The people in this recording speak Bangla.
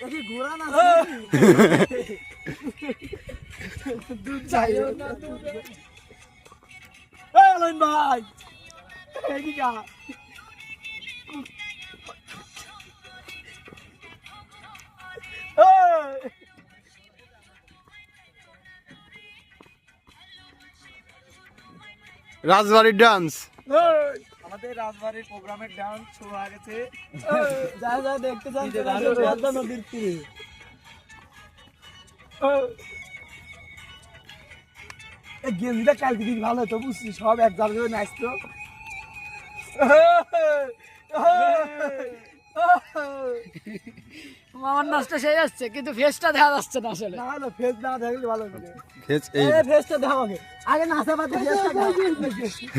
দেখি ঘোরা না দুধ চাই না দুধ এই লাইন ভাই এই কি গা রাজবাড়ির ডান্স আমাদের রাজবাড়ির প্রোগ্রামের ডান্স শুরু হয়ে গেছে যা যা দেখতে চান পদ্মা নদীর তীরে এই গেমটা কালকে দিন ভালো হতো বুঝছিস সব এক জায়গায় নাচতো আমার নাচটা সেই যাচ্ছে কিন্তু ফেসটা দেখা যাচ্ছে না আসলে না হলো ফেস না দেখলে ভালো করে ফেস এই ফেসটা দেখাও আগে নাচা পাতে ফেসটা